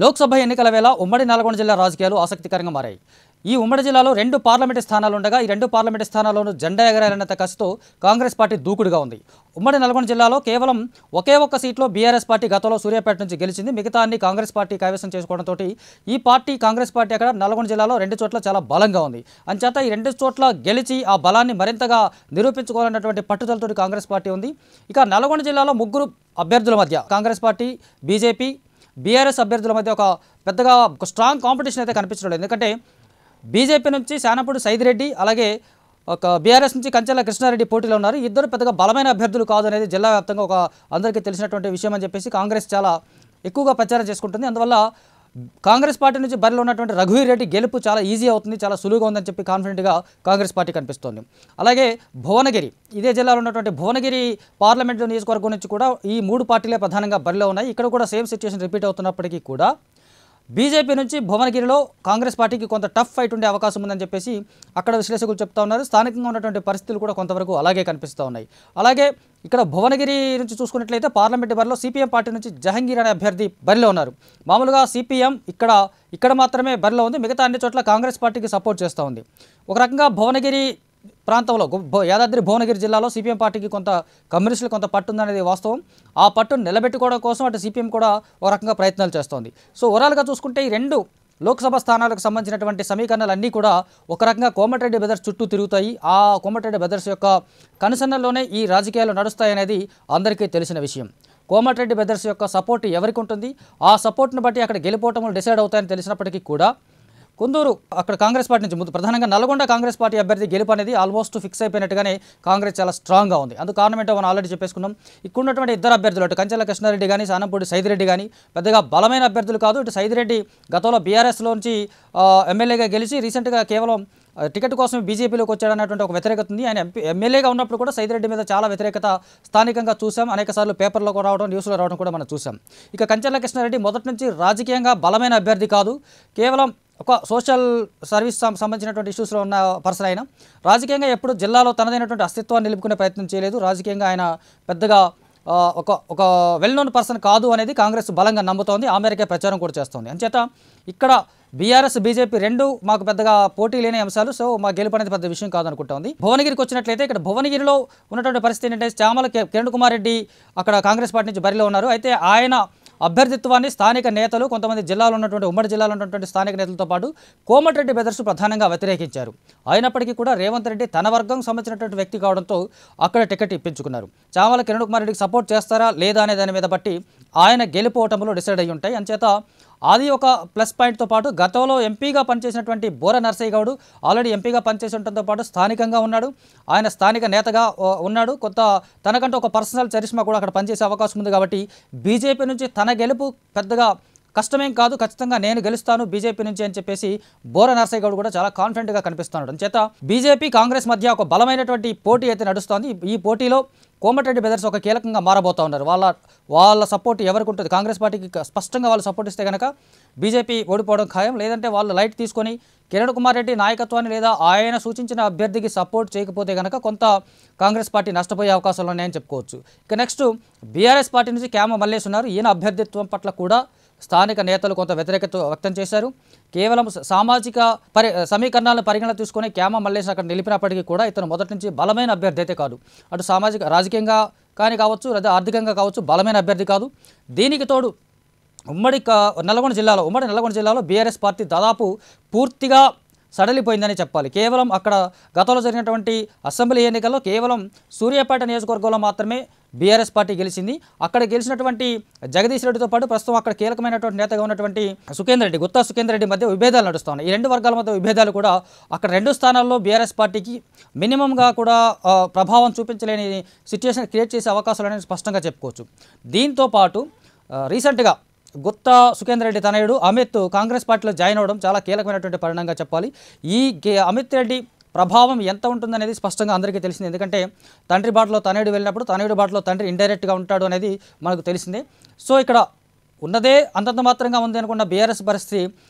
లోక్సభ ఎన్నికల వేళ ఉమ్మడి నల్గొండ జిల్లా రాజకీయాలు ఆసక్తికరంగా మారాయి. ఈ ఉమ్మడి జిల్లాలో 2 పార్లమెంటు స్థానాలు ఉండగా ఈ 2 పార్లమెంటు స్థానాల్లోనూ జెండా ఎగరాలన్నంత కసితో కాంగ్రెస్ పార్టీ దూకుడుగా ఉంది. ఉమ్మడి నల్గొండ జిల్లాలో కేవలం ఒకే ఒక్క సీట్లో బీఆర్ఎస్ పార్టీ గతంలో సూర్యాపేట నుంచి గెలిచింది. మిగతా అన్ని కాంగ్రెస్ పార్టీ కైవసం చేసుకోవడంతో ఈ పార్టీ కాంగ్రెస్ పార్టీ అక్కడ నల్గొండ జిల్లాలో 2 చోట్ల చాలా బలంగా ఉంది. అంచేత ఈ 2 చోట్ల గెలిచి ఆ బలాన్ని మరింతగా నిరూపించుకోవాలన్నటువంటి పట్టుదలతో కాంగ్రెస్ పార్టీ ఉంది. ఇక నల్గొండ జిల్లాలో 3 అభ్యర్థుల మధ్య కాంగ్రెస్ పార్టీ, బీజేపీ, బీఆర్ఎస్ అభ్యర్థుల మధ్య ఒక పెద్దగా స్ట్రాంగ్ కాంపిటీషన్ అయితే కనిపించడం లేదు. ఎందుకంటే బీజేపీ నుంచి శానపూడి సైదిరెడ్డి, అలాగే ఒక బీఆర్ఎస్ నుంచి కంచెల కృష్ణారెడ్డి పోటీలో ఉన్నారు. ఇద్దరు పెద్దగా బలమైన అభ్యర్థులు కాదు అనేది జిల్లా వ్యాప్తంగా ఒక అందరికీ తెలిసినటువంటి విషయం అని చెప్పేసి కాంగ్రెస్ చాలా ఎక్కువగా ప్రచారం చేసుకుంటుంది. అందువల్ల కాంగ్రెస్ పార్టీ నుంచి బరిలో ఉన్నటువంటి రఘువీర్ రెడ్డి గెలుపు చాలా ఈజీ అవుతుంది, చాలా సులువుగా ఉందని చెప్పి కాన్ఫిడెంట్గా కాంగ్రెస్ పార్టీ కనిపిస్తోంది. అలాగే భువనగిరి, ఇదే జిల్లాలో ఉన్నటువంటి భువనగిరి పార్లమెంటు నియోజకవర్గం నుంచి కూడా ఈ 3 పార్టీలే ప్రధానంగా బరిలో ఉన్నాయి. ఇక్కడ కూడా సేమ్ సిచ్యువేషన్ రిపీట్ అవుతున్నప్పటికీ కూడా బీజేపీ నుంచి భువనగిరిలో కాంగ్రెస్ పార్టీకి కొంత టఫ్ ఫైట్ ఉండే అవకాశం ఉందని చెప్పేసి అక్కడ విశ్లేషకులు చెప్తా ఉన్నారు. స్థానికంగా ఉన్నటువంటి పరిస్థితులు కూడా కొంతవరకు అలాగే కనిపిస్తూ ఉన్నాయి. అలాగే ఇక్కడ భువనగిరి నుంచి చూసుకున్నట్లయితే పార్లమెంటు బరిలో సిపిఎం పార్టీ నుంచి జహంగీర్ అనే అభ్యర్థి బరిలో ఉన్నారు. మామూలుగా సిపిఎం ఇక్కడ మాత్రమే బరిలో ఉంది, మిగతా అన్ని చోట్ల కాంగ్రెస్ పార్టీకి సపోర్ట్ చేస్తూ ఉంది. ఒక రకంగా భువనగిరి ప్రాంతంలో యాదాద్రి భువనగిరి జిల్లాలో సిపిఎం పార్టీకి కొంత కమ్యూనిస్టులు కొంత పట్టు ఉందనేది వాస్తవం. ఆ పట్టును నిలబెట్టుకోవడం కోసం అటు సిపిఎం కూడా ఒక రకంగా ప్రయత్నాలు చేస్తోంది. సో ఓవరాల్గా చూసుకుంటే ఈ 2 లోక్సభ స్థానాలకు సంబంధించినటువంటి సమీకరణాలన్నీ కూడా ఒక రకంగా కోమటిరెడ్డి బ్రదర్స్ చుట్టూ తిరుగుతాయి. ఆ కోమటిరెడ్డి బ్రదర్స్ యొక్క కనుసన్నల్లోనే ఈ రాజకీయాలు నడుస్తాయనేది అందరికీ తెలిసిన విషయం. కోమటిరెడ్డి బ్రదర్స్ యొక్క సపోర్ట్ ఎవరికి ఉంటుంది, ఆ సపోర్ట్ను బట్టి అక్కడ గెలుపోవటములు డిసైడ్ అవుతాయని తెలిసినప్పటికీ కూడా కొందరు అక్కడ కాంగ్రెస్ పార్టీ నుంచి ముందు ప్రధానంగా నల్గొండ కాంగ్రెస్ పార్టీ అభ్యర్థి గెలుపు అనేది ఆల్మోస్ట్ ఫిక్స్ అయిపోయినట్టుగానే కాంగ్రెస్ చాలా స్ట్రాంగ్గా ఉంది. అందుకు కారణం ఏంటో మనం ఆల్రెడీ చెప్పేసుకున్నాం. ఇక్కడ ఉన్నటువంటి 2 అభ్యర్థులు, అటు కంచెల కృష్ణారెడ్డి కానీ శానంపూడి సైదిరెడ్డి కానీ పెద్దగా బలమైన అభ్యర్థులు కాదు. ఇటు సైదిరెడ్డి గతంలో బీఆర్ఎస్లోంచి ఎమ్మెల్యేగా గెలిచి రీసెంట్గా కేవలం టికెట్ కోసం బీజేపీలోకి వచ్చాడన్నటువంటి ఒక వ్యతిరేకత ఉంది. ఆయన ఎమ్మెల్యేగా ఉన్నప్పుడు కూడా సైదిరెడ్డి మీద చాలా వ్యతిరేకత స్థానికంగా చూసాం. అనేకసార్లు పేపర్లో రావడం, న్యూస్లో రావడం కూడా మనం చూసాం. ఇక కంచెల కృష్ణారెడ్డి మొదటి నుంచి రాజకీయంగా బలమైన అభ్యర్థి కాదు, కేవలం ఒక సోషల్ సర్వీస్ సంబంధించినటువంటి ఇష్యూస్లో ఉన్న పర్సన్. అయినా రాజకీయంగా ఎప్పుడు జిల్లాలో తనదైనటువంటి అస్తిత్వాన్ని నిలుపుకునే ప్రయత్నం చేయలేదు. రాజకీయంగా ఆయన పెద్దగా ఒక వెల్ నోన్ పర్సన్ కాదు అనేది కాంగ్రెస్ బలంగా నమ్ముతోంది. ఆ మేరకే ప్రచారం కూడా చేస్తోంది. అంచేత ఇక్కడ బీఆర్ఎస్, బీజేపీ 2 మాకు పెద్దగా పోటీ లేని అంశాలు. సో మా గెలుపు అనేది పెద్ద విషయం కాదనుకుంటోంది. భువనగిరికి వచ్చినట్లయితే ఇక్కడ భువనగిరిలో ఉన్నటువంటి పరిస్థితి ఏంటంటే చామల కిరణ్ కుమార్ రెడ్డి అక్కడ కాంగ్రెస్ పార్టీ నుంచి బరిలో ఉన్నారు. అయితే ఆయన అభ్యర్థిత్వాన్ని స్థానిక నేతలు, కొంతమంది జిల్లాలో ఉన్నటువంటి ఉమ్మడి జిల్లాలో ఉన్నటువంటి స్థానిక నేతలతో పాటు కోమటిరెడ్డి బ్రదర్స్ ప్రధానంగా వ్యతిరేకించారు. అయినప్పటికీ కూడా రేవంత్ రెడ్డి తన వర్గం సంబంధించినటువంటి వ్యక్తి కావడంతో అక్కడ టికెట్ ఇప్పించుకున్నారు. చామల కిరణ్ కుమార్ రెడ్డికి సపోర్ట్ చేస్తారా లేదా అనే దాని మీద బట్టి ఆయన గెలుపోవటంలో డిసైడ్ అయ్యి ఉంటాయి. అంచేత అది ఒక ప్లస్ పాయింట్తో పాటు గతంలో ఎంపీగా పనిచేసినటువంటి బోర నర్సయ్య గౌడ్ ఆల్రెడీ ఎంపీగా పనిచేసి ఉండటంతో పాటు స్థానికంగా ఉన్నాడు. ఆయన స్థానిక నేతగా ఉన్నాడు. తనకంటూ ఒక పర్సనల్ చరిష్మా కూడా అక్కడ పనిచేసే అవకాశం ఉంది. కాబట్టి బీజేపీ నుంచి తన గెలుపు పెద్దగా కష్టమేం కాదు, ఖచ్చితంగా నేను గెలుస్తాను బీజేపీ నుంచి అని చెప్పేసి బోర నర్సయ్య గౌడ్ కూడా చాలా కాన్ఫిడెంట్గా కనిపిస్తున్నాడు. అంచేత బీజేపీ కాంగ్రెస్ మధ్య ఒక బలమైనటువంటి పోటీ అయితే నడుస్తోంది. ఈ పోటీలో కోమటిరెడ్డి బ్రదర్స్ ఒక కీలకంగా మారబోతూ ఉన్నారు. వాళ్ళ సపోర్ట్ ఎవరికి ఉంటుంది, కాంగ్రెస్ పార్టీకి స్పష్టంగా వాళ్ళు సపోర్ట్ ఇస్తే కనుక బీజేపీ ఓడిపోవడం ఖాయం. లేదంటే వాళ్ళు లైట్ తీసుకొని కిరణ్ కుమార్ రెడ్డి నాయకత్వాన్ని లేదా ఆయన సూచించిన అభ్యర్థికి సపోర్ట్ చేయకపోతే కనుక కొంత కాంగ్రెస్ పార్టీ నష్టపోయే అవకాశాలు ఉన్నాయని చెప్పుకోవచ్చు. ఇక నెక్స్ట్ బీఆర్ఎస్ పార్టీ నుంచి క్యామ మల్లేష్ ఉన్నారు. ఈయన అభ్యర్థిత్వం పట్ల కూడా స్థానిక నేతలు కొంత వ్యతిరేకత వ్యక్తం చేశారు. కేవలం సామాజిక సమీకరణాలను పరిగణన తీసుకుని క్యామ మల్లేష్ అక్కడ నిలిపినప్పటికీ కూడా ఇతను మొదటి నుంచి బలమైన అభ్యర్థి అయితే కాదు. అటు రాజకీయంగా కానీ కావచ్చు, లేదా ఆర్థికంగా కావచ్చు, బలమైన అభ్యర్థి కాదు. దీనికి తోడు ఉమ్మడి నల్గొండ జిల్లాలో బీఆర్ఎస్ పార్టీ దాదాపు పూర్తిగా సడలిపోయిందని చెప్పాలి. కేవలం అక్కడ గతంలో జరిగినటువంటి అసెంబ్లీ ఎన్నికల్లో కేవలం సూర్యాపేట నియోజకవర్గంలో మాత్రమే బీఆర్ఎస్ పార్టీ గెలిచింది. అక్కడ గెలిచినటువంటి జగదీష్ రెడ్డితో పాటు ప్రస్తుతం అక్కడ కీలకమైనటువంటి నేతగా ఉన్నటువంటి గుత్తా సుఖేందర్ రెడ్డి మధ్య విభేదాలు నడుస్తున్నాయి. ఈ 2 వర్గాల మధ్య విభేదాలు కూడా అక్కడ 2 స్థానాల్లో బీఆర్ఎస్ పార్టీకి మినిమంగా కూడా ప్రభావం చూపించలేని సిచ్యువేషన్ క్రియేట్ చేసే అవకాశాలు అనేది స్పష్టంగా చెప్పుకోవచ్చు. దీంతో పాటు రీసెంట్గా గుత్తా సుఖేందర్ రెడ్డి తనయుడు అమిత్ కాంగ్రెస్ పార్టీలో జాయిన్ అవ్వడం చాలా కీలకమైనటువంటి పరిణామంగా చెప్పాలి. ఈ అమిత్ రెడ్డి ప్రభావం ఎంత ఉంటుందనేది స్పష్టంగా అందరికీ తెలిసింది. ఎందుకంటే తండ్రి బాటలో తనయుడు వెళ్ళినప్పుడు తనయుడు బాటలో తండ్రి ఇండైరెక్ట్గా ఉంటాడు అనేది మనకు తెలిసిందే. సో ఇక్కడ ఉన్నదే అంతంత మాత్రంగా ఉంది అనుకున్న బీఆర్ఎస్ పరిస్థితి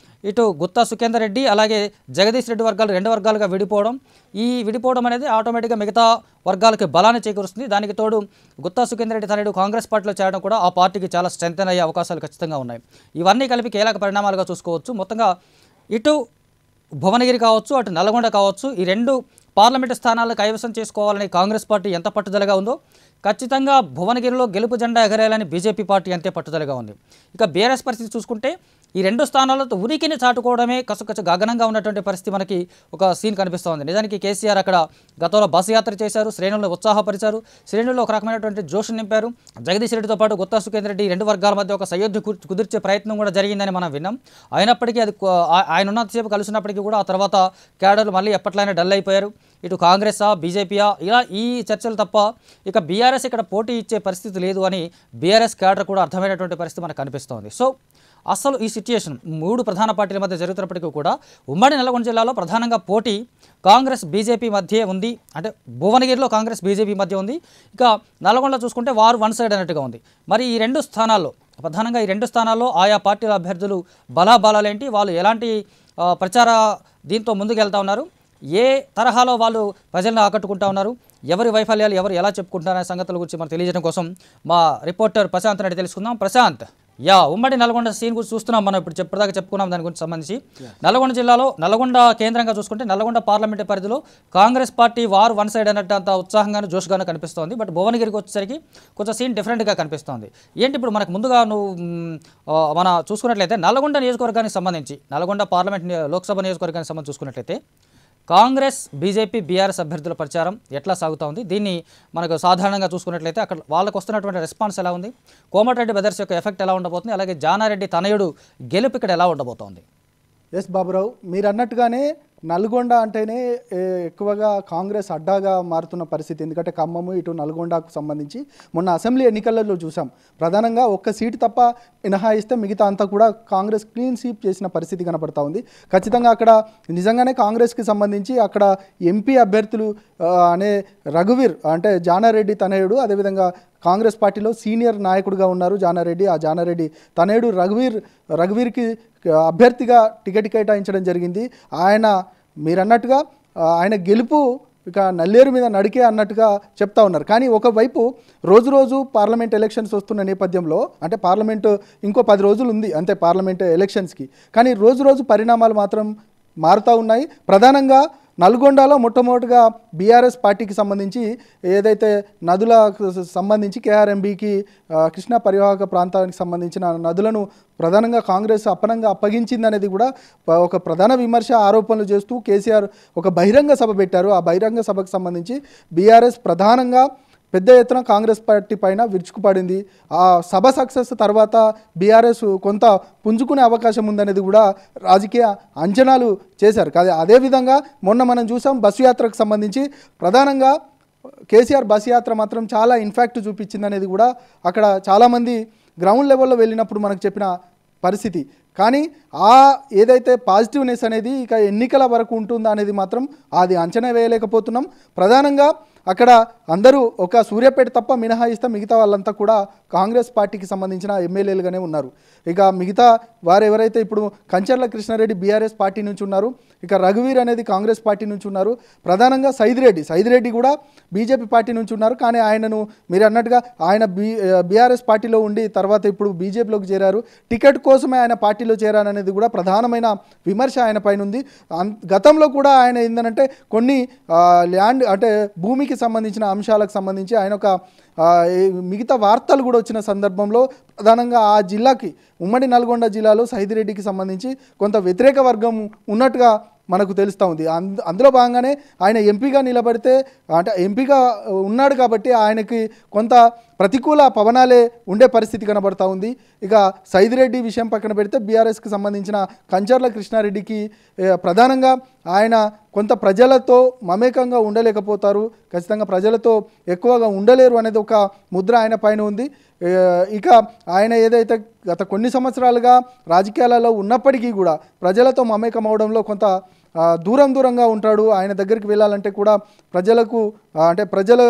ఇటు గుత్తా సుఖేందర్ రెడ్డి అలాగే జగదీష్ రెడ్డి వర్గాలు 2 వర్గాలుగా విడిపోవడం అనేది ఆటోమేటిక్గా మిగతా వర్గాలకి బలాన్ని చేకూరుస్తుంది. దానికి తోడు గుత్తా సుఖేందర్ రెడ్డి తనయుడు కాంగ్రెస్ పార్టీలో చేరడం కూడా ఆ పార్టీకి చాలా స్ట్రెంథెన్ అయ్యే అవకాశాలు ఖచ్చితంగా ఉన్నాయి. ఇవన్నీ కలిపి కీలక పరిణామాలుగా చూసుకోవచ్చు. మొత్తంగా ఇటు భువనగిరి కావచ్చు, అటు నల్గొండ కావచ్చు, ఈ 2 పార్లమెంటు స్థానాలను కైవసం చేసుకోవాలని కాంగ్రెస్ పార్టీ ఎంత పట్టుదలగా ఉందో ఖచ్చితంగా భువనగిరిలో గెలుపు జెండా ఎగరేయాలని బీజేపీ పార్టీ అంతే పట్టుదలగా ఉంది. ఇక బీఆర్ఎస్ పరిస్థితి చూసుకుంటే ఈ 2 స్థానాలతో ఉనికిని చాటుకోవడమే గగనంగా ఉన్నటువంటి పరిస్థితి మనకి ఒక సీన్ కనిపిస్తోంది. నిజానికి కేసీఆర్ అక్కడ గతంలో బస్సు యాత్ర చేశారు, శ్రేణులను ఉత్సాహపరిచారు, శ్రేణుల్లో ఒక రకమైనటువంటి జోష్ నింపారు. జగదీష్ రెడ్డితో పాటు గుత్తా సుఖేందర్ రెడ్డి 2 వర్గాల మధ్య ఒక సయోధ్య కుదిర్చే ప్రయత్నం కూడా జరిగిందని మనం విన్నాం. అయినప్పటికీ అది ఆయన ఉన్నంతసేపు కలిసినప్పటికీ కూడా ఆ తర్వాత క్యాడర్లు మళ్ళీ ఎప్పట్లయినా డల్ అయిపోయారు. ఇటు కాంగ్రెసా బీజేపీయా ఇలా ఈ చర్చలు తప్ప ఇక బీఆర్ఎస్ ఇక్కడ పోటీ ఇచ్చే పరిస్థితి లేదు అని బీఆర్ఎస్ క్యాడర్ కూడా అర్థమైనటువంటి పరిస్థితి మనకు కనిపిస్తోంది. సో అసలు ఈ సిచ్యుయేషన్ 3 ప్రధాన పార్టీల మధ్య జరుగుతున్నప్పటికీ కూడా ఉమ్మడి నల్గొండ జిల్లాలో ప్రధానంగా పోటీ కాంగ్రెస్ బీజేపీ మధ్య ఉంది. అంటే భువనగిరిలో కాంగ్రెస్ బీజేపీ మధ్య ఉంది. ఇక నల్గొండలో చూసుకుంటే వారు వన్ సైడ్ అన్నట్టుగా ఉంది. మరి ఈ 2 స్థానాల్లో ప్రధానంగా ఈ 2 స్థానాల్లో ఆయా పార్టీల అభ్యర్థులు బలాబలాలేంటి, వాళ్ళు ఎలాంటి ప్రచార దీంతో ముందుకెళ్తా ఉన్నారు, ఏ తరహాలో వాళ్ళు ప్రజలను ఆకట్టుకుంటా ఉన్నారు, ఎవరి వైఫల్యాలు ఎవరు ఎలా చెప్పుకుంటున్నారనే సంగతుల గురించి మనం తెలియజేయడం కోసం మా రిపోర్టర్ ప్రశాంత్ రెడ్డి తెలుసుకుందాం. ప్రశాంత్, ఉమ్మడి నల్గొండ సీన్ గురించి చూస్తున్నాం. మనం ఇప్పుడు ఇప్పటిదాకా చెప్పుకున్నాం దాని గురించి సంబంధించి. నల్గొండ జిల్లాలో నల్గొండ కేంద్రంగా చూసుకుంటే నల్గొండ పార్లమెంటు పరిధిలో కాంగ్రెస్ పార్టీ వారు వన్ సైడ్ అన్నట్టు అంత ఉత్సాహంగాను జోష్గాను కనిపిస్తోంది. బట్ భువనగిరికి వచ్చేసరికి కొంచెం సీన్ డిఫరెంట్గా కనిపిస్తోంది. ఏంటి ఇప్పుడు మనకు ముందుగా మన చూసుకున్నట్లయితే నల్గొండ నియోజకవర్గానికి సంబంధించి నల్గొండ పార్లమెంట్ లోక్సభ నియోజకవర్గానికి సంబంధించి చూసుకున్నట్లయితే కాంగ్రెస్ బీజేపీ బీఆర్ఎస్ అభ్యర్థుల ప్రచారం ఎట్లా సాగుతూ ఉంది, దీన్ని మనకు సాధారణంగా చూసుకున్నట్లయితే అక్కడ వాళ్ళకు వస్తున్నటువంటి రెస్పాన్స్ ఎలా ఉంది, కోమటిరెడ్డి బ్రదర్స్ యొక్క ఎఫెక్ట్ ఎలా ఉండబోతుంది, అలాగే జానారెడ్డి తనయుడు గెలుపు ఇక్కడ ఎలా ఉండబోతోంది? ఎస్ బాబురావు, మీరు అన్నట్టుగానే నల్గొండ అంటేనే ఎక్కువగా కాంగ్రెస్ అడ్డాగా మారుతున్న పరిస్థితి. ఎందుకంటే ఖమ్మము ఇటు నల్గొండకు సంబంధించి మొన్న అసెంబ్లీ ఎన్నికలలో చూసాం. ప్రధానంగా ఒక్క సీటు తప్ప మినహాయిస్తే మిగతా అంతా కూడా కాంగ్రెస్ క్లీన్ స్వీప్ చేసిన పరిస్థితి కనపడతా ఉంది. ఖచ్చితంగా అక్కడ నిజంగానే కాంగ్రెస్కి సంబంధించి అక్కడ ఎంపీ అభ్యర్థులు అనే రఘువీర్ అంటే జానారెడ్డి తనయుడు, అదేవిధంగా కాంగ్రెస్ పార్టీలో సీనియర్ నాయకుడిగా ఉన్నారు జానారెడ్డి. ఆ జానారెడ్డి తనయుడు రఘువీర్కి అభ్యర్థిగా టికెట్ కేటాయించడం జరిగింది. మీరు అన్నట్టుగా ఆయన గెలుపు ఇక నల్లేరు మీద నడికే అన్నట్టుగా చెప్తా ఉన్నారు. కానీ ఒకవైపు రోజు పార్లమెంట్ ఎలక్షన్స్ వస్తున్న నేపథ్యంలో, అంటే పార్లమెంటు ఇంకో 10 రోజులు ఉంది అంతే పార్లమెంట్ ఎలక్షన్స్కి, కానీ రోజు పరిణామాలు మాత్రం మారుతూ ఉన్నాయి. ప్రధానంగా నల్గొండలో మొట్టమొదటిగా బీఆర్ఎస్ పార్టీకి సంబంధించి ఏదైతే నదులకు సంబంధించి కేఆర్ఎంబీకి కృష్ణా పరివాహక ప్రాంతానికి సంబంధించిన నదులను ప్రధానంగా కాంగ్రెస్ అప్పగించిందనేది కూడా ఒక ప్రధాన విమర్శ ఆరోపణలు చేస్తూ కేసీఆర్ ఒక బహిరంగ సభ పెట్టారు. ఆ బహిరంగ సభకు సంబంధించి బీఆర్ఎస్ ప్రధానంగా పెద్ద ఎత్తున కాంగ్రెస్ పార్టీ పైన విరుచుకుపడింది. ఆ సభ సక్సెస్ తర్వాత బీఆర్ఎస్ కొంత పుంజుకునే అవకాశం ఉందనేది కూడా రాజకీయ అంచనాలు చేశారు. అదేవిధంగా మొన్న మనం చూసాం బస్సు యాత్రకు సంబంధించి ప్రధానంగా కేసీఆర్ బస్సు యాత్ర మాత్రం చాలా ఇన్ఫాక్ట్ చూపించిందనేది కూడా అక్కడ చాలామంది గ్రౌండ్ లెవెల్లో వెళ్ళినప్పుడు మనకు చెప్పిన పరిస్థితి. కానీ ఏదైతే పాజిటివ్నెస్ అనేది ఇక ఎన్నికల వరకు ఉంటుందా అనేది మాత్రం అది అంచనా వేయలేకపోతున్నాం. ప్రధానంగా అక్కడ అందరూ ఒక సూర్యాపేట తప్ప మినహాయిస్తే మిగతా వాళ్ళంతా కూడా కాంగ్రెస్ పార్టీకి సంబంధించిన ఎమ్మెల్యేలుగానే ఉన్నారు. ఇక మిగతా వారు ఎవరైతే ఇప్పుడు కంచర్ల కృష్ణారెడ్డి బీఆర్ఎస్ పార్టీ నుంచి ఉన్నారు, ఇక రఘువీర్ అనేది కాంగ్రెస్ పార్టీ నుంచి ఉన్నారు, ప్రధానంగా సైదిరెడ్డి కూడా బీజేపీ పార్టీ నుంచి ఉన్నారు. కానీ ఆయనను మీరు అన్నట్టుగా ఆయన బీఆర్ఎస్ పార్టీలో ఉండి తర్వాత ఇప్పుడు బీజేపీలోకి చేరారు. టికెట్ కోసమే ఆయన పార్టీలో చేరారనేది కూడా ప్రధానమైన విమర్శ ఆయన పైన ఉంది. గతంలో కూడా ఆయన ఏంటంటే కొన్ని ల్యాండ్ అంటే భూమికి సంబంధించిన అంశాలకు సంబంధించి ఆయన ఒక మిగతా వార్తలు కూడా వచ్చిన సందర్భంలో ప్రధానంగా ఆ జిల్లాకి ఉమ్మడి నల్గొండ జిల్లాలో సైదిరెడ్డికి సంబంధించి కొంత వ్యతిరేక వర్గం ఉన్నట్టుగా మనకు తెలుస్తూ ఉంది. అందులో భాగంగానే ఆయన ఎంపీగా నిలబడితే అంటే ఎంపీగా ఉన్నాడు కాబట్టి ఆయనకి కొంత ప్రతికూల పవనాలే ఉండే పరిస్థితి కనబడతా ఉంది. ఇక సైదిరెడ్డి విషయం పక్కన పెడితే బీఆర్ఎస్కి సంబంధించిన కంచర్ల కృష్ణారెడ్డికి ప్రధానంగా ఆయన కొంత ప్రజలతో మమేకంగా ఉండలేకపోతారు, ఖచ్చితంగా ప్రజలతో ఎక్కువగా ఉండలేరు అనేది ఒక ముద్ర ఆయన పైన ఉంది. ఇక ఆయన ఏదైతే గత కొన్ని సంవత్సరాలుగా రాజకీయాలలో ఉన్నప్పటికీ కూడా ప్రజలతో మమేకం అవడంలో కొంత దూరంగా ఉంటాడు. ఆయన దగ్గరికి వెళ్ళాలంటే కూడా ప్రజలు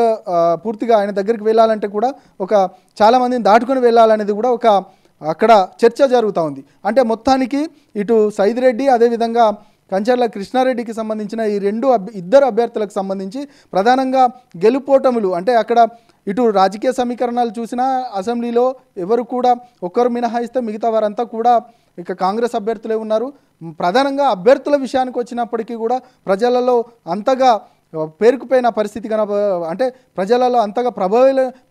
పూర్తిగా ఆయన దగ్గరికి వెళ్ళాలంటే కూడా ఒక చాలామందిని దాటుకొని వెళ్ళాలనేది కూడా ఒక అక్కడ చర్చ జరుగుతూ ఉంది. అంటే మొత్తానికి ఇటు సైదిరెడ్డి అదేవిధంగా కంచర్ల కృష్ణారెడ్డికి సంబంధించిన ఈ ఇద్దరు అభ్యర్థులకు సంబంధించి ప్రధానంగా గెలుపోటములు అంటే అక్కడ ఇటు రాజకీయ సమీకరణాలు చూసినా అసెంబ్లీలో ఎవరు కూడా ఒక్కరు మినహాయిస్తే మిగతా వారంతా కూడా ఇక కాంగ్రెస్ అభ్యర్థులే ఉన్నారు. ప్రధానంగా అభ్యర్థుల విషయానికి వచ్చినప్పటికీ కూడా ప్రజలలో అంతగా పేరుకుపోయిన పరిస్థితి అంటే ప్రజలలో అంతగా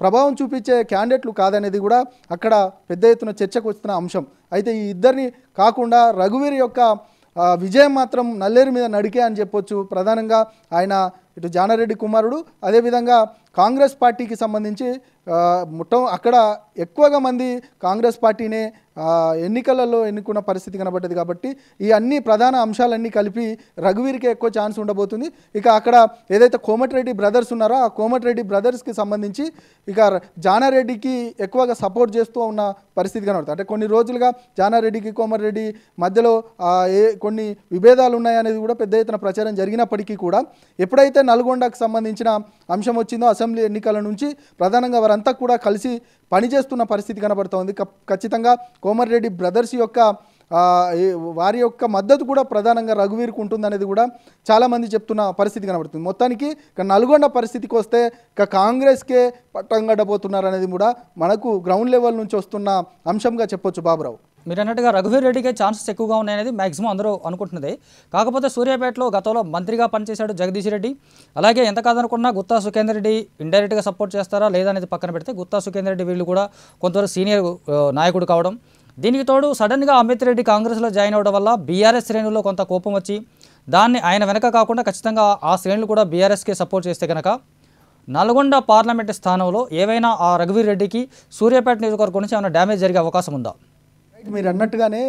ప్రభావం చూపించే క్యాండిడేట్లు కాదనేది కూడా అక్కడ పెద్ద ఎత్తున చర్చకు వస్తున్న అంశం. అయితే ఈ ఇద్దరిని కాకుండా రఘువీర్ యొక్క విజయం మాత్రం నల్లేరు మీద నడికే అని చెప్పొచ్చు. ప్రధానంగా ఆయన ఇటు జానారెడ్డి కుమారుడు, అదేవిధంగా కాంగ్రెస్ పార్టీకి సంబంధించి మొత్తం అక్కడ ఎక్కువగా మంది కాంగ్రెస్ పార్టీనే ఎన్నికలలో ఎన్నుకున్న పరిస్థితి కనబడ్డది. కాబట్టి ఈ అన్ని ప్రధాన అంశాలన్నీ కలిపి రఘువీర్కి ఎక్కువ ఛాన్స్ ఉండబోతుంది. ఇక అక్కడ ఏదైతే కోమటిరెడ్డి బ్రదర్స్ ఉన్నారో ఆ కోమటిరెడ్డి బ్రదర్స్కి సంబంధించి ఇక జానారెడ్డికి ఎక్కువగా సపోర్ట్ చేస్తూ ఉన్న పరిస్థితి కనబడుతుంది. అంటే కొన్ని రోజులుగా జానారెడ్డికి కోమటిరెడ్డి మధ్యలో కొన్ని విభేదాలు ఉన్నాయనేది కూడా పెద్ద ఎత్తున ప్రచారం జరిగినప్పటికీ కూడా ఎప్పుడైతే నల్గొండకు సంబంధించిన అంశం వచ్చిందో అసెంబ్లీ ఎన్నికల నుంచి ప్రధానంగా వారంతా కూడా కలిసి పనిచేస్తున్న పరిస్థితి కనబడుతోంది. ఖచ్చితంగా కోమటిరెడ్డి బ్రదర్స్ యొక్క వారి యొక్క మద్దతు కూడా ప్రధానంగా రఘువీర్కు ఉంటుందనేది కూడా చాలామంది చెప్తున్న పరిస్థితి కనబడుతుంది. మొత్తానికి ఇక నల్గొండ పరిస్థితికి వస్తే ఇక కాంగ్రెస్కే పట్టం గడబోతున్నారు అనేది కూడా మనకు గ్రౌండ్ లెవెల్ నుంచి వస్తున్న అంశంగా చెప్పొచ్చు బాబురావు. మీరు అన్నట్టుగా రఘువీర్ రెడ్డికే ఛాన్సెస్ ఎక్కువగా ఉన్నాయనేది మ్యాక్సిమం అందరూ అనుకుంటున్నదే. కాకపోతే సూర్యాపేటలో గతంలో మంత్రిగా పనిచేశాడు జగదీష్ రెడ్డి. అలాగే ఎంత కాదనుకున్నా గుత్తా సుఖేందర్ రెడ్డి ఇండైరెక్ట్గా సపోర్ట్ చేస్తారా లేదా అనేది పక్కన పెడితే గుత్తా సుఖేందర్ రెడ్డి వీళ్ళు కూడా కొంతవరకు సీనియర్ నాయకుడు కావడం, దీనికి తోడు సడన్గా అమిత్ రెడ్డి కాంగ్రెస్లో జాయిన్ అవ్వడం వల్ల బీఆర్ఎస్ శ్రేణుల్లో కొంత కోపం వచ్చి దాన్ని ఆయన వెనక కాకుండా ఖచ్చితంగా ఆ శ్రేణులు కూడా బీఆర్ఎస్కే సపోర్ట్ చేస్తే కనుక నల్గొండ పార్లమెంటు స్థానంలో ఏవైనా ఆ రఘువీర్ రెడ్డికి సూర్యాపేట నియోజకవర్గం నుంచి ఏమైనా డ్యామేజ్ జరిగే అవకాశం ఉందా? మీరు అన్నట్టుగానే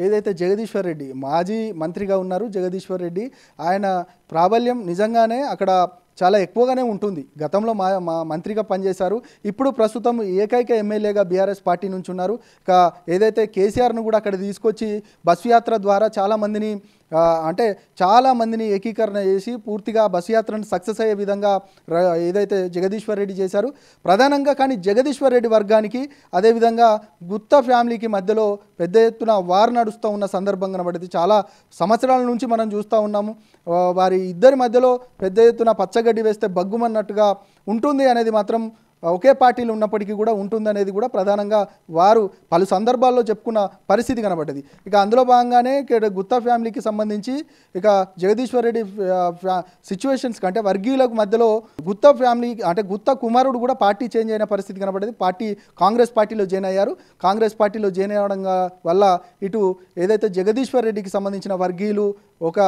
ఏదైతే జగదీశ్వర్ రెడ్డి మాజీ మంత్రిగా ఉన్నారు జగదీశ్వర్ రెడ్డి, ఆయన ప్రాబల్యం నిజంగానే అక్కడ చాలా ఎక్కువగానే ఉంటుంది. గతంలో మా మంత్రిగా పనిచేశారు. ఇప్పుడు ప్రస్తుతం ఏకైక ఎమ్మెల్యేగా బీఆర్ఎస్ పార్టీ నుంచి ఉన్నారు. ఇక ఏదైతే కేసీఆర్ను కూడా అక్కడ తీసుకొచ్చి బస్సు యాత్ర ద్వారా చాలామందిని ఏకీకరణ చేసి పూర్తిగా బస్సు యాత్రను సక్సెస్ అయ్యే విధంగా ఏదైతే జగదీశ్వర్ రెడ్డి చేశారు ప్రధానంగా. కానీ జగదీశ్వర్ రెడ్డి వర్గానికి అదేవిధంగా గుత్తా ఫ్యామిలీకి మధ్యలో పెద్ద ఎత్తున వార్ నడుస్తూ ఉన్న సందర్భం కనబడింది. చాలా సంవత్సరాల నుంచి మనం చూస్తూ ఉన్నాము. వారి ఇద్దరి మధ్యలో పెద్ద ఎత్తున పచ్చగడ్డి వేస్తే బగ్గుమన్నట్టుగా ఉంటుంది అనేది మాత్రం ఒకే పార్టీలు ఉన్నప్పటికీ కూడా ఉంటుందనేది కూడా ప్రధానంగా వారు పలు సందర్భాల్లో చెప్పుకున్న పరిస్థితి కనబడ్డది. ఇక అందులో భాగంగానే గుత్తా ఫ్యామిలీకి సంబంధించి ఇక జగదీశ్వర్ రెడ్డి సిచ్యువేషన్స్ కంటే వర్గీయులకు మధ్యలో గుత్తా ఫ్యామిలీ అంటే గుత్తా కుమారుడు కూడా పార్టీ చేంజ్ అయిన పరిస్థితి కనబడ్డది. కాంగ్రెస్ పార్టీలో జాయిన్ అయ్యారు. కాంగ్రెస్ పార్టీలో జాయిన్ అవ్వడం వల్ల ఇటు ఏదైతే జగదీశ్వర్ రెడ్డికి సంబంధించిన వర్గీయులు ఒక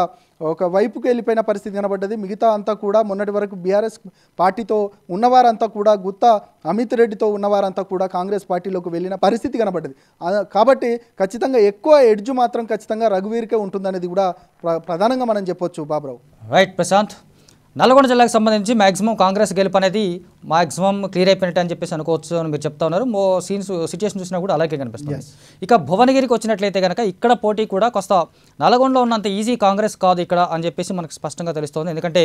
వైపుకి వెళ్ళిపోయిన పరిస్థితి కనబడ్డది. మిగతా అంతా కూడా మొన్నటి వరకు బీఆర్ఎస్ పార్టీతో ఉన్నవారంతా కూడా గుత్తా అమిత్ రెడ్డితో ఉన్నవారంతా కూడా కాంగ్రెస్ పార్టీలోకి వెళ్ళిన పరిస్థితి కనబడ్డది. కాబట్టి ఖచ్చితంగా ఎక్కువ ఎడ్జ్ మాత్రం ఖచ్చితంగా రఘువీర్కే ఉంటుందనేది కూడా ప్రధానంగా మనం చెప్పొచ్చు బాబురావు. రైట్ ప్రశాంత్, నల్గొండ జిల్లాకు సంబంధించి మ్యాక్సిమం కాంగ్రెస్ గెలుపు అనేది మ్యాక్సిమం క్లియర్ అయిపోయినట్టు అని చెప్పేసి అనుకోవచ్చు అని మీరు చెప్తా ఉన్నారు. సిచ్యువేషన్ చూసినా కూడా అలాగే కనిపిస్తుంది. ఇక భువనగిరికి వచ్చినట్లయితే కనుక ఇక్కడ పోటీ కూడా కాస్త నల్గొండలో ఉన్నంత ఈజీ కాంగ్రెస్ కాదు ఇక్కడ అని చెప్పేసి మనకు స్పష్టంగా తెలుస్తోంది. ఎందుకంటే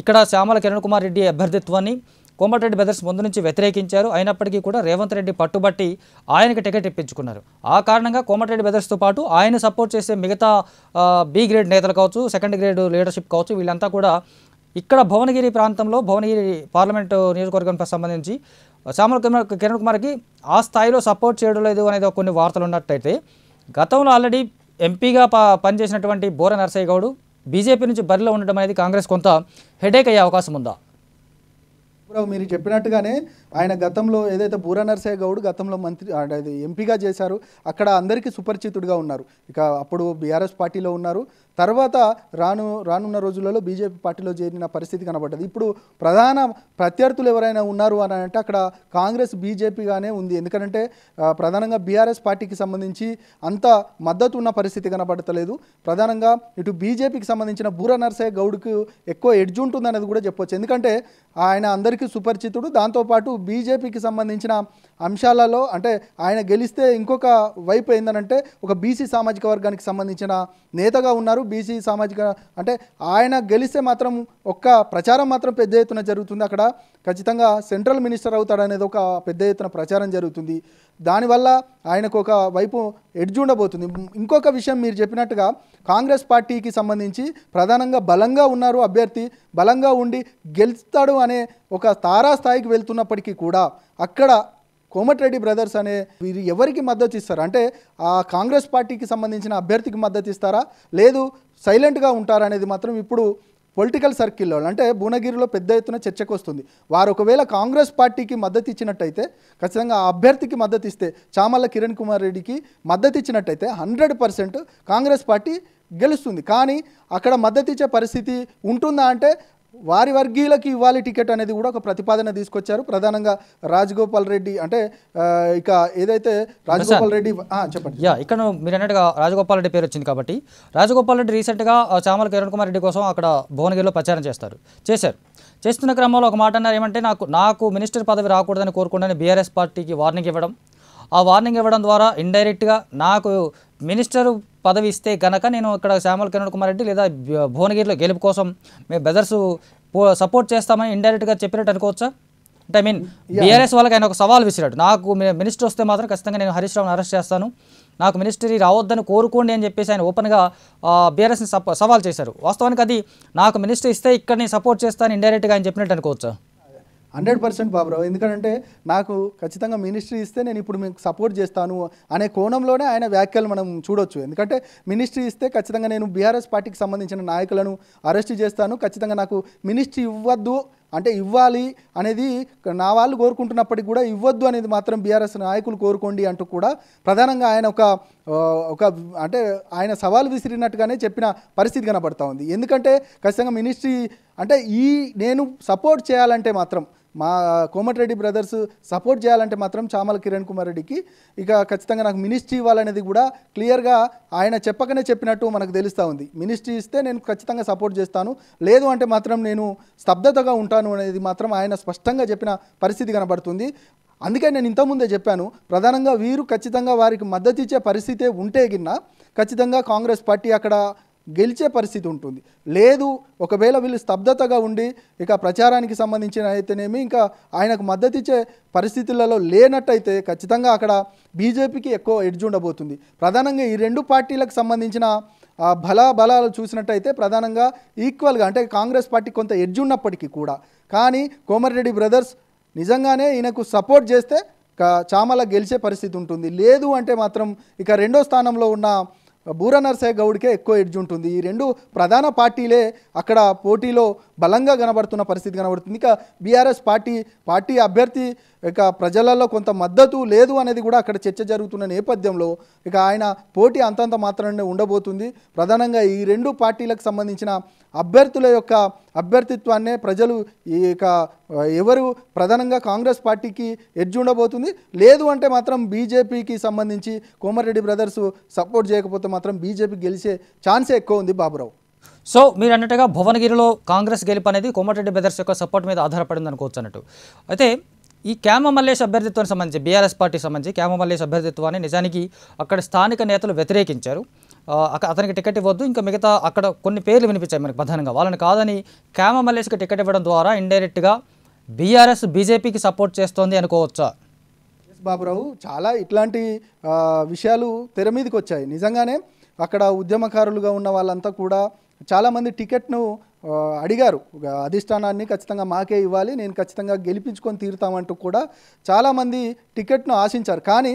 ఇక్కడ శ్యామల కిరణ్ కుమార్ రెడ్డి అభ్యర్థిత్వాన్ని కోమటిరెడ్డి బ్రదర్స్ ముందు నుంచి వ్యతిరేకించారు. అయినప్పటికీ కూడా రేవంత్ రెడ్డి పట్టుబట్టి ఆయనకి టికెట్ ఇప్పించుకున్నారు. ఆ కారణంగా కోమటిరెడ్డి బ్రదర్స్తో పాటు ఆయన సపోర్ట్ చేసే మిగతా బి గ్రేడ్ నేతలు కావచ్చు, సెకండ్ గ్రేడ్ లీడర్షిప్ కావచ్చు, వీళ్ళంతా కూడా ఇక్కడ భువనగిరి ప్రాంతంలో భువనగిరి పార్లమెంటు నియోజకవర్గానికి సంబంధించి శ్యామల కిరణ్ కుమార్కి ఆ స్థాయిలో సపోర్ట్ చేయడం లేదు అనేది కొన్ని వార్తలు ఉన్నట్టయితే గతంలో ఆల్రెడీ ఎంపీగా పనిచేసినటువంటి బోర నరసయ్య గౌడ్ బీజేపీ నుంచి బరిలో ఉండడం అనేది కాంగ్రెస్ కొంత హెడేక్ అయ్యే అవకాశం ఉందా? మీరు చెప్పినట్టుగానే ఆయన గతంలో ఏదైతే బూర నరసయ్య గౌడ్ గతంలో ఎంపీగా చేశారు, అక్కడ అందరికీ సుపరిచితుడిగా ఉన్నారు. ఇక అప్పుడు బీఆర్ఎస్ పార్టీలో ఉన్నారు. తర్వాత రానున్న రోజులలో బీజేపీ పార్టీలో చేరిన పరిస్థితి కనబడ్డది. ఇప్పుడు ప్రధాన ప్రత్యర్థులు ఎవరైనా ఉన్నారు అని అంటే అక్కడ కాంగ్రెస్ బీజేపీగానే ఉంది. ఎందుకంటే ప్రధానంగా బీఆర్ఎస్ పార్టీకి సంబంధించి అంత మద్దతు ఉన్న పరిస్థితి కనబడతలేదు. ప్రధానంగా ఇటు బీజేపీకి సంబంధించిన బూర నరసయ్య గౌడ్కు ఎక్కువ ఎడ్జ్ ఉంటుందనేది కూడా చెప్పొచ్చు. ఎందుకంటే ఆయన అందరికీ సుపరిచితుడు. దాంతోపాటు బీజేపీకి సంబంధించిన అంశాలలో అంటే ఆయన గెలిస్తే ఇంకొక వైపు ఏందనంటే ఒక బీసీ సామాజిక వర్గానికి సంబంధించిన నేతగా ఉన్నారు. బీసీ సామాజిక అంటే ఆయన గెలిస్తే మాత్రం ఒక్క ప్రచారం మాత్రం పెద్ద ఎత్తున జరుగుతుంది. అక్కడ ఖచ్చితంగా సెంట్రల్ మినిస్టర్ అవుతాడనేది ఒక పెద్ద ఎత్తున ప్రచారం జరుగుతుంది. దానివల్ల ఆయనకు ఒక వైపు ఎడ్జ్ ఉండబోతుంది. ఇంకొక విషయం మీరు చెప్పినట్టుగా కాంగ్రెస్ పార్టీకి సంబంధించి ప్రధానంగా బలంగా ఉన్నారు, అభ్యర్థి బలంగా ఉండి గెలుస్తాడు అనే ఒక తారాస్థాయికి వెళ్తున్నప్పటికీ కూడా అక్కడ కోమటిరెడ్డి బ్రదర్స్ అనే వీరు ఎవరికి మద్దతు ఇస్తారు అంటే ఆ కాంగ్రెస్ పార్టీకి సంబంధించిన అభ్యర్థికి మద్దతు ఇస్తారా, లేదు సైలెంట్గా ఉంటారా అనేది మాత్రం ఇప్పుడు పొలిటికల్ సర్కిల్లో అంటే భువనగిరిలో పెద్ద ఎత్తున చర్చకు వస్తుంది. వారు ఒకవేళ కాంగ్రెస్ పార్టీకి మద్దతు ఇచ్చినట్టయితే, ఖచ్చితంగా ఆ అభ్యర్థికి మద్దతు ఇస్తే, చామల కిరణ్ కుమార్ రెడ్డికి మద్దతు ఇచ్చినట్టయితే 100% కాంగ్రెస్ పార్టీ గెలుస్తుంది. కానీ అక్కడ మద్దతు ఇచ్చే పరిస్థితి ఉంటుందా అంటే వారి వర్గీయులకి ఇవ్వాలి టికెట్ అనేది కూడా ఒక ప్రతిపాదన తీసుకొచ్చారు. ప్రధానంగా రాజగోపాల్ రెడ్డి అంటే ఇక ఏదైతే రాజగోపాల్ రెడ్డి చెప్పండి. ఇక్కడ మీరు అన్నట్టుగా రాజగోపాల్ రెడ్డి పేరు వచ్చింది కాబట్టి రాజగోపాల్ రెడ్డి రీసెంట్గా చామల కిరణ్ కుమార్ రెడ్డి కోసం అక్కడ భువనగిరిలో ప్రచారం చేస్తున్న క్రమంలో ఒక మాట అన్నారు, ఏమంటే నాకు మినిస్టర్ పదవి రాకూడదని కోరుకుంటే బీఆర్ఎస్ పార్టీకి వార్నింగ్ ఇవ్వడం, ఆ వార్నింగ్ ఇవ్వడం ద్వారా ఇండైరెక్ట్గా నాకు మినిస్టర్ పదవి ఇస్తే కనుక నేను ఇక్కడ చామల కిరణ్ కుమార్ రెడ్డి లేదా భువనగిరిలో గెలుపు కోసం మేము బెదర్స్ సపోర్ట్ చేస్తామని ఇండైరెక్ట్గా చెప్పినట్టు అనుకోవచ్చా? అంటే ఐ మీన్ బీఆర్ఎస్ వాళ్ళకి ఆయన ఒక సవాల్ విసిరాడు, నాకు మినిస్టర్ వస్తే మాత్రం ఖచ్చితంగా నేను హరీష్ రావుని అరెస్ట్ చేస్తాను, నాకు మినిస్టరీ రావద్దని కోరుకోండి అని చెప్పేసి ఆయన ఓపెన్గా బీఆర్ఎస్ని సవాల్ చేశారు. వాస్తవానికి అది నాకు మినిస్టర్ ఇస్తే ఇక్కడ నేను సపోర్ట్ చేస్తాను ఇండైరెక్ట్గా ఆయన చెప్పినట్టు అనుకోవచ్చా? 100% బాబురావు. ఎందుకంటే నాకు ఖచ్చితంగా మినిస్ట్రీ ఇస్తే నేను ఇప్పుడు మీకు సపోర్ట్ చేస్తాను అనే కోణంలోనే ఆయన వ్యాఖ్యలు మనం చూడొచ్చు. ఎందుకంటే మినిస్ట్రీ ఇస్తే ఖచ్చితంగా నేను బీఆర్ఎస్ పార్టీకి సంబంధించిన నాయకులను అరెస్ట్ చేస్తాను, ఖచ్చితంగా నాకు మినిస్ట్రీ ఇవ్వద్దు అంటే ఇవ్వాలి అనేది నా వాళ్ళు కోరుకుంటున్నప్పటికీ కూడా ఇవ్వద్దు అనేది మాత్రం బీఆర్ఎస్ నాయకులు కోరుకోండి అంటూ కూడా ప్రధానంగా ఆయన ఒక అంటే ఆయన సవాల్ విసిరినట్టుగానే చెప్పిన పరిస్థితి కనబడతా ఉంది. ఎందుకంటే ఖచ్చితంగా మినిస్ట్రీ అంటే నేను సపోర్ట్ చేయాలంటే మాత్రం మా కోమటిరెడ్డి బ్రదర్స్ సపోర్ట్ చేయాలంటే మాత్రం చామల కిరణ్ కుమార్ రెడ్డికి ఇక ఖచ్చితంగా నాకు మినిస్ట్రీ ఇవ్వాలనేది కూడా క్లియర్గా ఆయన చెప్పకనే చెప్పినట్టు మనకు తెలుస్తూ ఉంది. మినిస్ట్రీ ఇస్తే నేను ఖచ్చితంగా సపోర్ట్ చేస్తాను, లేదు అంటే మాత్రం నేను స్తబ్దతగా ఉంటాను అనేది మాత్రం ఆయన స్పష్టంగా చెప్పిన పరిస్థితి కనబడుతుంది. అందుకే నేను ఇంతకుముందే చెప్పాను, ప్రధానంగా వీరు ఖచ్చితంగా వారికి మద్దతు ఇచ్చే పరిస్థితే ఉంటే గిన్న ఖచ్చితంగా కాంగ్రెస్ పార్టీ అక్కడ గెలిచే పరిస్థితి ఉంటుంది. లేదు ఒకవేళ వీళ్ళు స్తబ్దతగా ఉండి ఇక ప్రచారానికి సంబంధించిన అయితేనేమి ఇంకా ఆయనకు మద్దతు ఇచ్చే పరిస్థితులలో లేనట్టయితే ఖచ్చితంగా అక్కడ బీజేపీకి ఎక్కువ ఎడ్జ్ ఉండబోతుంది. ప్రధానంగా ఈ రెండు పార్టీలకు సంబంధించిన బలాలు చూసినట్టయితే ప్రధానంగా ఈక్వల్గా అంటే కాంగ్రెస్ పార్టీ కొంత ఎడ్జ్ ఉన్నప్పటికీ కూడా కానీ కోమటిరెడ్డి బ్రదర్స్ నిజంగానే ఈయనకు సపోర్ట్ చేస్తే చామల గెలిచే పరిస్థితి ఉంటుంది. లేదు అంటే మాత్రం ఇక రెండో స్థానంలో ఉన్న బూర నర్సయ్య గౌడ్కే ఎక్కువ ఎడ్జ్ ఉంటుంది. ఈ రెండు ప్రధాన పార్టీలే అక్కడ పోటీలో బలంగా కనబడుతున్న పరిస్థితి కనబడుతుంది. ఇక బీఆర్ఎస్ పార్టీ అభ్యర్థి ఇక ప్రజలలో కొంత మద్దతు లేదు అనేది కూడా అక్కడ చర్చ జరుగుతున్న నేపథ్యంలో ఇక ఆయన పోటీ అంతంత మాత్రమే ఉండబోతుంది. ప్రధానంగా ఈ రెండు పార్టీలకు సంబంధించిన అభ్యర్థుల యొక్క అభ్యర్థిత్వాన్నే ప్రజలు ఇక ఎవరు ప్రధానంగా కాంగ్రెస్ పార్టీకి ఎడ్జ్ ఉండబోతుంది, లేదు అంటే మాత్రం బీజేపీకి సంబంధించి కోమటిరెడ్డి బ్రదర్స్ సపోర్ట్ చేయకపోతే మాత్రం బీజేపీ గెలిచే ఛాన్సే ఎక్కువ ఉంది బాబురావు. సో మీరు అన్నట్టుగా భువనగిరిలో కాంగ్రెస్ గెలుపు అనేది కోమటిరెడ్డి బ్రదర్స్ యొక్క సపోర్ట్ మీద ఆధారపడింది అనుకోవచ్చు అన్నట్టు. అయితే ఈ క్యామ మల్లేష్ అభ్యర్థిత్వానికి సంబంధించి బీఆర్ఎస్ పార్టీకి సంబంధించి క్యామ మల్లేష్ అభ్యర్థిత్వాన్ని నిజానికి అక్కడ స్థానిక నేతలు వ్యతిరేకించారు. అతనికి టికెట్ ఇవ్వద్దు, ఇంకా మిగతా అక్కడ కొన్ని పేర్లు వినిపించాయి మనకి ప్రధానంగా, వాళ్ళని కాదని క్యామ మల్లేష్కి టికెట్ ఇవ్వడం ద్వారా ఇండైరెక్ట్గా బీఆర్ఎస్ బీజేపీకి సపోర్ట్ చేస్తోంది అనుకోవచ్చా? బాబురావు, చాలా ఇట్లాంటి విషయాలు తెర మీదకి వచ్చాయి. నిజంగానే అక్కడ ఉద్యమకారులుగా ఉన్న వాళ్ళంతా కూడా చాలామంది టికెట్ను అడిగారు, అధిష్టానాన్ని ఖచ్చితంగా మాకే ఇవ్వాలి, నేను ఖచ్చితంగా గెలిపించుకొని తీరుతామంటూ కూడా చాలామంది టికెట్ను ఆశించారు. కానీ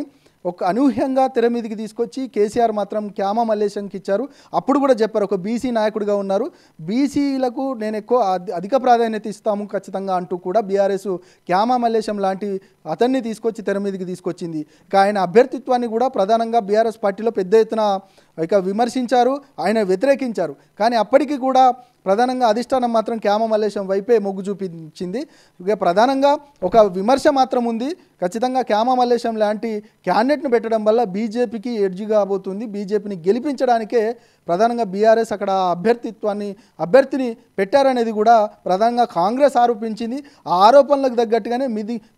ఒక అనూహ్యంగా తెర మీదకి తీసుకొచ్చి కేసీఆర్ మాత్రం క్యామ మల్లేశంకి ఇచ్చారు. అప్పుడు కూడా చెప్పారు, ఒక బీసీ నాయకుడిగా ఉన్నారు, బీసీలకు నేను ఎక్కువ అధిక ప్రాధాన్యత ఇస్తాము ఖచ్చితంగా అంటూ కూడా బీఆర్ఎస్ క్యామ మల్లేశం లాంటి అతన్ని తీసుకొచ్చి తెర మీదకి తీసుకొచ్చింది. ఇక ఆయన అభ్యర్థిత్వాన్ని కూడా ప్రధానంగా బీఆర్ఎస్ పార్టీలో పెద్ద ఎత్తున ఇక విమర్శించారు, ఆయన వ్యతిరేకించారు. కానీ అప్పటికీ కూడా ప్రధానంగా అధిష్టానం మాత్రం క్యామ మల్లేశం వైపే మొగ్గు చూపించింది. ఇక ప్రధానంగా ఒక విమర్శ మాత్రం ఉంది, ఖచ్చితంగా క్యామ మల్లేశం లాంటి క్యాండిడేట్ను పెట్టడం వల్ల బీజేపీకి ఎడ్జి కాబోతుంది, బీజేపీని గెలిపించడానికే ప్రధానంగా బీఆర్ఎస్ అక్కడ అభ్యర్థిని పెట్టారనేది కూడా ప్రధానంగా కాంగ్రెస్ ఆరోపించింది. ఆ ఆరోపణలకు తగ్గట్టుగానే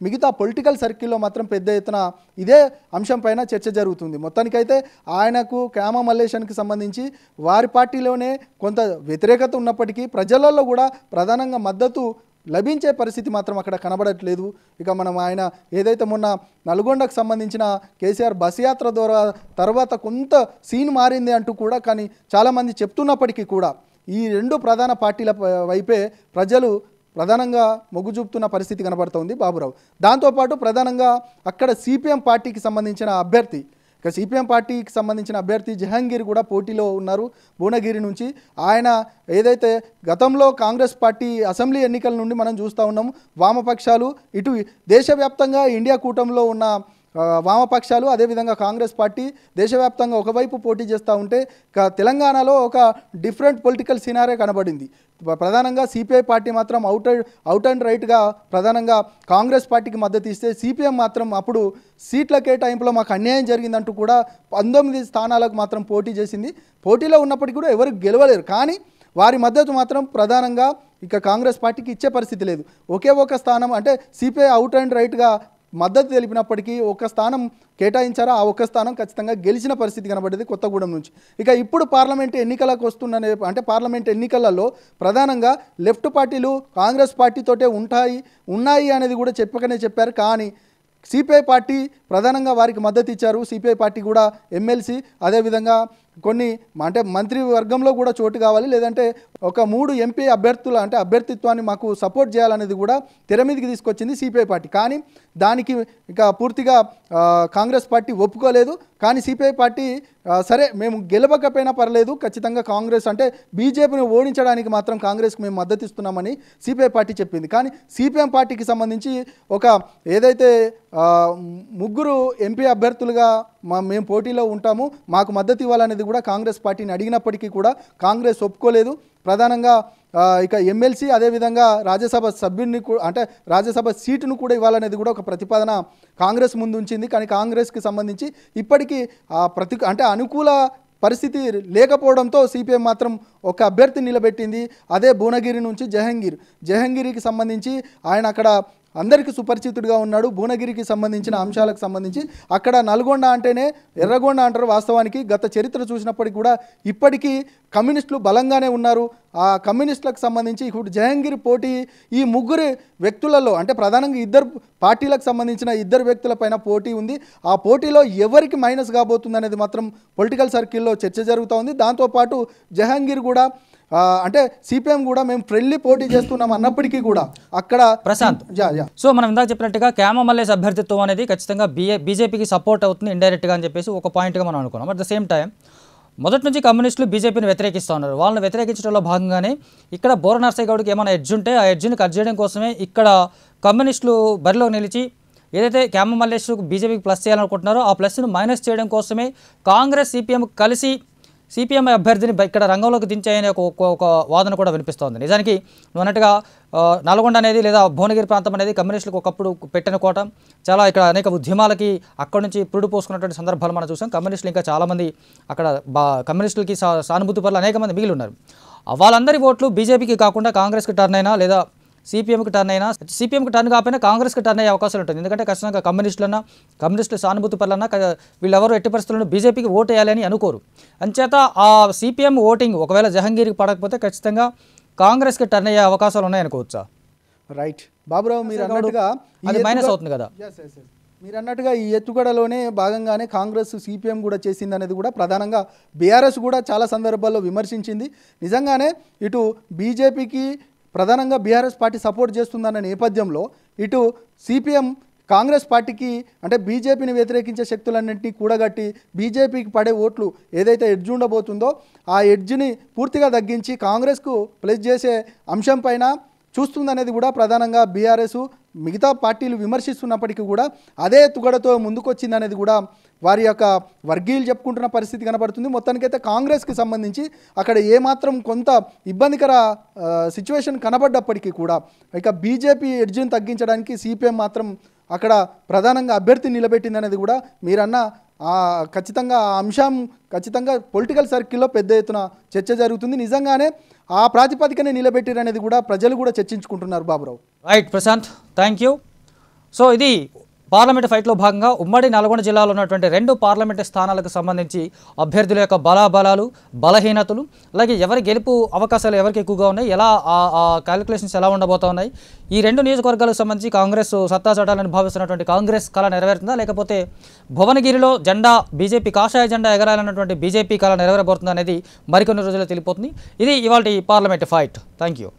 మిగతా పొలిటికల్ సర్కిల్లో మాత్రం పెద్ద ఎత్తున ఇదే అంశం పైన చర్చ జరుగుతుంది. మొత్తానికైతే ఆయనకు క్యామ మల్లేశానికి సంబంధించి వారి పార్టీలోనే కొంత వ్యతిరేకత ఉన్నప్పటికీ ప్రజలలో కూడా ప్రధానంగా మద్దతు లభించే పరిస్థితి మాత్రం అక్కడ కనబడట్లేదు. ఇక మనం ఆయన ఏదైతే మొన్న నల్గొండకు సంబంధించిన కేసీఆర్ బస్ యాత్ర ద్వారా తర్వాత కొంత సీన్ మారింది అంటూ కూడా కానీ చాలామంది చెప్తున్నప్పటికీ కూడా ఈ రెండు ప్రధాన పార్టీల వైపే ప్రజలు ప్రధానంగా మొగ్గు చూపుతున్న పరిస్థితి కనబడుతోంది బాబురావు. దాంతోపాటు ప్రధానంగా అక్కడ సిపిఎం పార్టీకి సంబంధించిన అభ్యర్థి ఇక సిపిఎం పార్టీకి సంబంధించిన అభ్యర్థి జహంగీర్ కూడా పోటీలో ఉన్నారు భువనగిరి నుంచి. ఆయన ఏదైతే గతంలో కాంగ్రెస్ పార్టీ అసెంబ్లీ ఎన్నికల నుండి మనం చూస్తూ ఉన్నాము, వామపక్షాలు ఇటు దేశవ్యాప్తంగా ఇండియా కూటమిలో ఉన్న వామపక్షాలు అదేవిధంగా కాంగ్రెస్ పార్టీ దేశవ్యాప్తంగా ఒకవైపు పోటీ చేస్తూ ఉంటే తెలంగాణలో ఒక డిఫరెంట్ పొలిటికల్ సినారే కనబడింది. ప్రధానంగా సిపిఐ పార్టీ మాత్రం అవుట్ అండ్ రైట్గా ప్రధానంగా కాంగ్రెస్ పార్టీకి మద్దతు ఇస్తే సిపిఎం మాత్రం అప్పుడు సీట్ల కేటాయింపులో మాకు అన్యాయం జరిగిందంటూ కూడా 19 స్థానాలకు మాత్రం పోటీ చేసింది. పోటీలో ఉన్నప్పటికీ కూడా ఎవరు గెలవలేరు, కానీ వారి మద్దతు మాత్రం ప్రధానంగా ఇక కాంగ్రెస్ పార్టీకి ఇచ్చే పరిస్థితి లేదు. ఒకే ఒక స్థానం అంటే సిపిఐ అవుట్ అండ్ రైట్గా మద్దతు తెలిపినప్పటికీ ఒక స్థానం కేటాయించారా, ఆ ఒక్క స్థానం ఖచ్చితంగా గెలిచిన పరిస్థితి కనబడేది కొత్తగూడెం నుంచి. ఇక ఇప్పుడు పార్లమెంట్ ఎన్నికలకు వస్తున్న అంటే పార్లమెంట్ ఎన్నికలలో ప్రధానంగా లెఫ్ట్ పార్టీలు కాంగ్రెస్ పార్టీతోటే ఉన్నాయి అనేది కూడా చెప్పారు. కానీ సిపిఐ పార్టీ ప్రధానంగా వారికి మద్దతు ఇచ్చారు. సిపిఐ పార్టీ కూడా ఎమ్మెల్సీ అదేవిధంగా కొన్ని అంటే మంత్రి వర్గంలో కూడా చోటు కావాలి, లేదంటే ఒక 3 ఎంపీ అభ్యర్థిత్వాన్ని మాకు సపోర్ట్ చేయాలనేది కూడా తెర మీదకి తీసుకొచ్చింది సిపిఐ పార్టీ. కానీ దానికి ఇక పూర్తిగా కాంగ్రెస్ పార్టీ ఒప్పుకోలేదు. కానీ సిపిఐ పార్టీ సరే మేము గెలవకపోయినా పర్లేదు, ఖచ్చితంగా కాంగ్రెస్ అంటే బీజేపీని ఓడించడానికి మాత్రం కాంగ్రెస్కి మేము మద్దతు ఇస్తున్నామని సిపిఐ పార్టీ చెప్పింది. కానీ సిపిఎం పార్టీకి సంబంధించి ఒక ఏదైతే 3 ఎంపీ అభ్యర్థులుగా మేము పోటీలో ఉంటాము, మాకు మద్దతు ఇవ్వాలనేది కూడా కాంగ్రెస్ పార్టీని అడిగినప్పటికీ కూడా కాంగ్రెస్ ఒప్పుకోలేదు. ప్రధానంగా ఇక ఎమ్మెల్సీ అదేవిధంగా రాజ్యసభ సభ్యుడిని అంటే రాజ్యసభ సీటును కూడా ఇవ్వాలనేది కూడా ఒక ప్రతిపాదన కాంగ్రెస్ ముందు ఉంచింది. కానీ కాంగ్రెస్కి సంబంధించి ఇప్పటికీ అంటే అనుకూల పరిస్థితి లేకపోవడంతో సిపిఎం మాత్రం ఒక అభ్యర్థిని నిలబెట్టింది. అదే భువనగిరి నుంచి జహంగీర్కి సంబంధించి ఆయన అక్కడ అందరికీ సుపరిచితుడిగా ఉన్నాడు. భువనగిరికి సంబంధించిన అంశాలకు సంబంధించి అక్కడ నల్గొండ అంటేనే ఎర్రగొండ అంటారు. వాస్తవానికి గత చరిత్ర చూసినప్పటికీ కూడా ఇప్పటికీ కమ్యూనిస్టులు బలంగానే ఉన్నారు. ఆ కమ్యూనిస్టులకు సంబంధించి ఇప్పుడు జహంగీర్ పోటీ ఈ 3 వ్యక్తులలో అంటే ప్రధానంగా 2 పార్టీలకు సంబంధించిన 2 వ్యక్తుల పైన పోటీ ఉంది. ఆ పోటీలో ఎవరికి మైనస్ కాబోతుంది అనేది మాత్రం పొలిటికల్ సర్కిల్లో చర్చ జరుగుతూ ఉంది. దాంతోపాటు జహంగీర్ కూడా అంటే సిపిఎం కూడా మేము ఫ్రెండ్లీ పోటీ చేస్తున్నాం అన్నప్పటికీ కూడా అక్కడ ప్రశాంత్ సో మనం ఇందాక చెప్పినట్టుగా క్యామ మల్లేష్ అభ్యర్థిత్వం అనేది ఖచ్చితంగా బీజేపీకి సపోర్ట్ అవుతుంది ఇండైరెక్ట్గా అని చెప్పేసి ఒక పాయింట్గా మనం అనుకున్నాం. అట్ ద సేమ్ టైం మొదటి నుంచి కమ్యూనిస్టులు బీజేపీని వ్యతిరేకిస్తూ ఉన్నారు. వాళ్ళని వ్యతిరేకించడంలో భాగంగానే ఇక్కడ బోర నర్సయ్య గౌడ్కి ఏమైనా ఎడ్జ్ ఉంటే ఆ ఎడ్జ్ని కట్ చేయడం కోసమే ఇక్కడ కమ్యూనిస్టులు బరిలో నిలిచి ఏదైతే క్యామ మల్లేష్ బీజేపీకి ప్లస్ చేయాలనుకుంటున్నారో ఆ ప్లస్ను మైనస్ చేయడం కోసమే కాంగ్రెస్ సిపిఎం కలిసి సిపిఎం అభ్యర్థిని ఇక్కడ రంగంలోకి దించాయనే ఒక వాదన కూడా వినిపిస్తోంది. నిజానికి నువ్వు అన్నట్టుగా నల్గొండ అనేది లేదా భువనగిరి ప్రాంతం అనేది కమ్యూనిస్టులకు ఒకప్పుడు పెట్టిన కోట. చాలా ఇక్కడ అనేక ఉద్యమాలకి అక్కడి నుంచి పురుడు పోసుకున్నటువంటి సందర్భాలు మనం చూసాం. కమ్యూనిస్టులు ఇంకా చాలామంది అక్కడ కమ్యూనిస్టులకి సానుభూతి పనులు అనేక మంది మిగిలి ఉన్నారు. వాళ్ళందరి ఓట్లు బీజేపీకి కాకుండా కాంగ్రెస్కి టర్న్ అయినా లేదా సిపిఎంకి టర్న్ అయినా సిపిఎంకి టర్న్ కాకపోయినా కాంగ్రెస్కి టర్న్ అయ్యే అవకాశాలు ఉంటుంది. ఎందుకంటే ఖచ్చితంగా కమ్యూనిస్టుల సానుభూతి పనులన్నా వీళ్ళెవరూ ఎట్టి పరిస్థితుల్లో బీజేపీకి ఓటు వేయాలని అనుకోరు. అంచేత ఆ సిపిఎం ఓటింగ్ ఒకవేళ జహంగీర్కి పడకపోతే ఖచ్చితంగా కాంగ్రెస్కి టర్న్ అయ్యే అవకాశాలు ఉన్నాయనుకోవచ్చా? రైట్ బాబురావు, మీరు అన్నట్టుగా అది మైనస్ అవుతుంది కదా. మీరు అన్నట్టుగా ఈ ఎత్తుగడలోనే భాగంగానే కాంగ్రెస్ సిపిఎం కూడా చేసింది అనేది కూడా ప్రధానంగా బీఆర్ఎస్ కూడా చాలా సందర్భాల్లో విమర్శించింది. నిజంగానే ఇటు బీజేపీకి ప్రధానంగా బీఆర్ఎస్ పార్టీ సపోర్ట్ చేస్తుందన్న నేపథ్యంలో ఇటు సిపిఎం కాంగ్రెస్ పార్టీకి అంటే బీజేపీని వ్యతిరేకించే శక్తులన్నింటినీ కూడగట్టి బీజేపీకి పడే ఓట్లు ఏదైతే ఎడ్జ్ ఉండబోతుందో ఆ ఎడ్జ్ని పూర్తిగా తగ్గించి కాంగ్రెస్కు ప్లస్ చేసే అంశం పైన చూస్తుందనేది కూడా ప్రధానంగా బీఆర్ఎస్ మిగతా పార్టీలు విమర్శిస్తున్నప్పటికీ కూడా అదే తుగడతో ముందుకొచ్చింది అనేది కూడా వారి యొక్క వర్గీయులు చెప్పుకుంటున్న పరిస్థితి కనబడుతుంది. మొత్తానికైతే కాంగ్రెస్కి సంబంధించి అక్కడ ఏమాత్రం కొంత ఇబ్బందికర సిచ్యువేషన్ కనబడ్డప్పటికీ కూడా ఇక బీజేపీ ఎడ్జ్ని తగ్గించడానికి సిపిఎం మాత్రం అక్కడ ప్రధానంగా అభ్యర్థి నిలబెట్టింది అనేది కూడా మీరన్న ఖచ్చితంగా ఆ అంశం ఖచ్చితంగా పొలిటికల్ సర్కిల్లో పెద్ద ఎత్తున చర్చ జరుగుతుంది. నిజంగానే ఆ ప్రాతిపదికనే నిలబెట్టిరనేది కూడా ప్రజలు కూడా చర్చించుకుంటున్నారు Baburao. Right Prashant, thank you. So ఇది పార్లమెంట్ ఫైట్లో భాగంగా ఉమ్మడి నల్గొండ జిల్లాలో ఉన్నటువంటి 2 పార్లమెంటు స్థానాలకు సంబంధించి అభ్యర్థుల యొక్క బలాబలాలు, బలహీనతలు, అలాగే ఎవరి గెలుపు అవకాశాలు ఎవరికి ఎక్కువగా ఉన్నాయి, ఎలా ఆ క్యాలిక్యులేషన్స్ ఎలా ఉండబోతా ఉన్నాయి, ఈ 2 నియోజకవర్గాలకు సంబంధించి కాంగ్రెస్ సత్తా చాటాలని భావిస్తున్నటువంటి కాంగ్రెస్ కళ నెరవేరుతుందా, లేకపోతే భువనగిరిలో జెండా బీజేపీ కాషాయ జెండా ఎగరాలన్నటువంటి బీజేపీ కళ నెరవేరబోతుందా అనేది మరికొన్ని రోజుల్లో తెలిపోతుంది. ఇది ఇవాళ పార్లమెంట్ ఫైట్. Thank you.